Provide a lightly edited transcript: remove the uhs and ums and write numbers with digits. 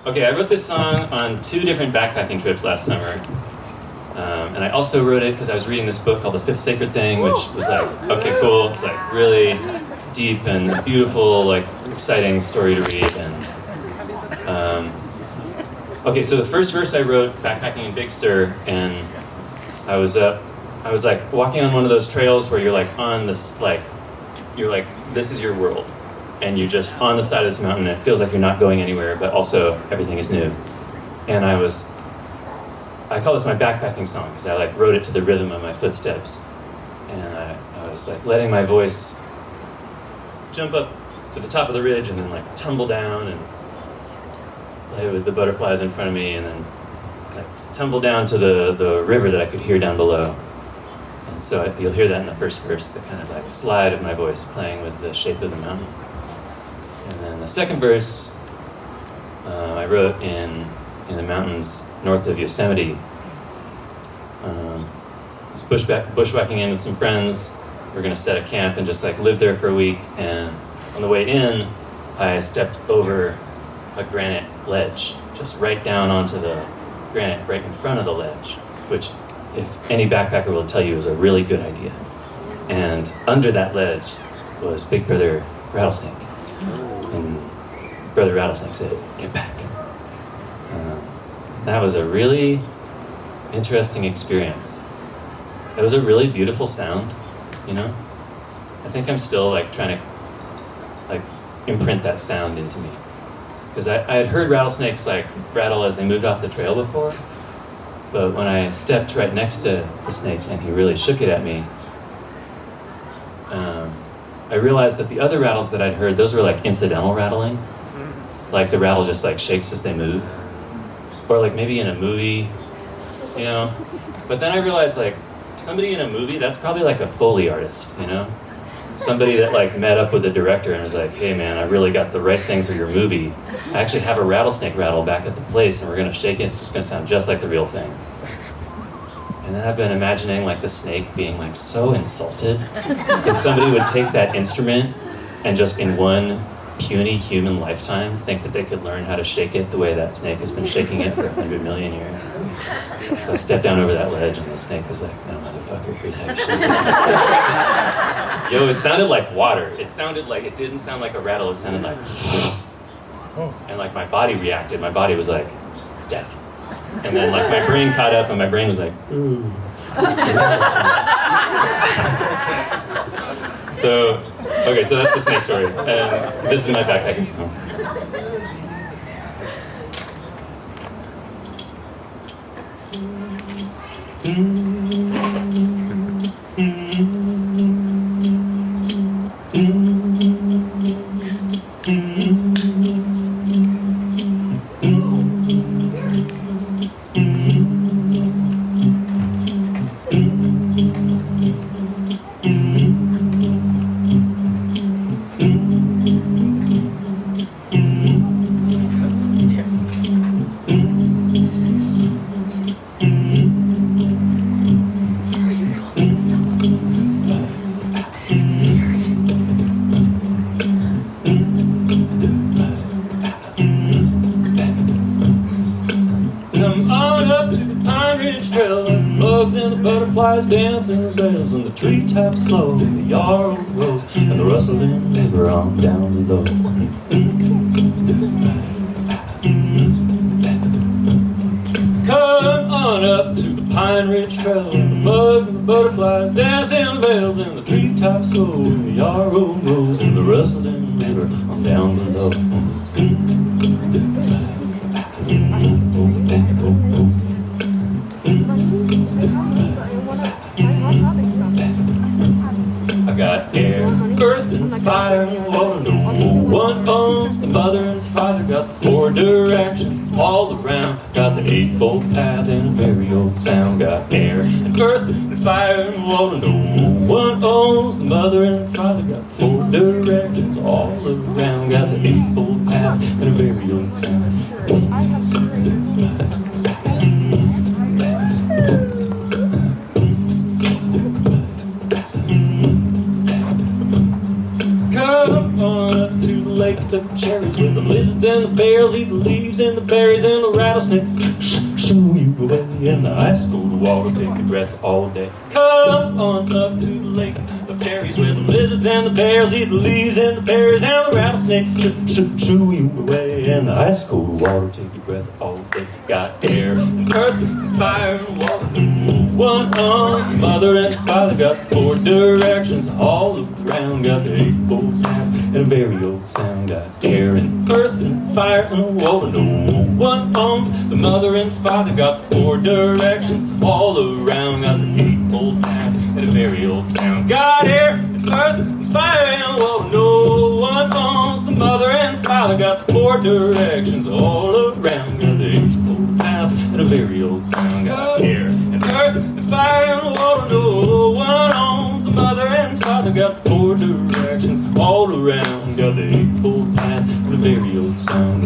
Okay, I wrote this song on 2 different backpacking trips last summer. And I also wrote it because I was reading this book called The Fifth Sacred Thing, which was like, okay, cool. It was like really deep and beautiful, like exciting story to read. And okay, so the first verse I wrote backpacking in Big Sur, and I was like walking on one of those trails where you're like on this, like, you're like, this is your world. And you're just on the side of this mountain, and it feels like you're not going anywhere, but also everything is new. And I call this my backpacking song because I like wrote it to the rhythm of my footsteps. And I was like letting my voice jump up to the top of the ridge and then like tumble down and play with the butterflies in front of me, and then like tumble down to the river that I could hear down below. And so you'll hear that in the first verse, the kind of like slide of my voice playing with the shape of the mountain. And then the second verse I wrote in the mountains north of Yosemite. I was bushwhacking in with some friends. We're gonna set a camp and just like live there for a week. And on the way in, I stepped over a granite ledge, just right down onto the granite right in front of the ledge, which, if any backpacker will tell you, is a really good idea. And under that ledge was Big Brother Rattlesnake. And Brother Rattlesnake said, "Get back." That was a really interesting experience. It was a really beautiful sound, you know? I think I'm still like trying to like imprint that sound into me. Because I had heard rattlesnakes like rattle as they moved off the trail before, but when I stepped right next to the snake and he really shook it at me, I realized that the other rattles that I'd heard, those were like incidental rattling. Like the rattle just like shakes as they move. Or like maybe in a movie, you know? But then I realized like somebody in a movie, that's probably like a Foley artist, you know? Somebody that like met up with the director and was like, "Hey man, I really got the right thing for your movie. I actually have a rattlesnake rattle back at the place and we're gonna shake it, it's just gonna sound just like the real thing." And then I've been imagining like the snake being like so insulted that somebody would take that instrument and just in one puny human lifetime think that they could learn how to shake it the way that snake has been shaking it for 100 million years. So I stepped down over that ledge and the snake was like, "No, motherfucker, here's how you shake it." Yo, it sounded like water. It didn't sound like a rattle, it sounded like and like my body reacted. My body was like, death. And then like my brain caught up and my brain was like, ooh. So that's the snake story. And this is my backpacking song. Butterflies dance and the bells and the treetops flow, and the yarrow grows and the rustling river on down below. Come on up to the Pine Ridge Trail, and the bugs and the butterflies dance and the bells and the treetops flow, and the yarrow grows and the rustling river on down below. Got air, earth, and fire, and water. No one owns the mother and father. Got the 4 directions all around. Got the 8-fold path and a very old sound. Got air, and earth, and fire, and water. No one owns the mother and father. Got 4 directions all around. Got the 8-fold path and a very old sound. Of cherries where the lizards lizards and the bears eat the leaves and the berries and the rattlesnake shoo you away, and the ice cold water take your breath all day. Come on up to the lake of Perry's where the lizards and the bears eat the leaves and the berries and the rattlesnake shoo you away, and the ice cold water take your breath all day. Got air and earth and fire and water. One arms, the mother and the father got 4 directions all around. Got the eightfold path and a very old sound. Got air and earth and fire and water. No one arms, the mother and the father got 4 directions all around. Got the eightfold path and a very old sound. Got air and earth and fire and water. No one arms, the mother and the father got 4 directions all around. Got the eightfold path and a very old sound. Got air and earth and fire and water. No one owns, the mother and father got 4 directions all around. Got the eightfold path and a very old sound.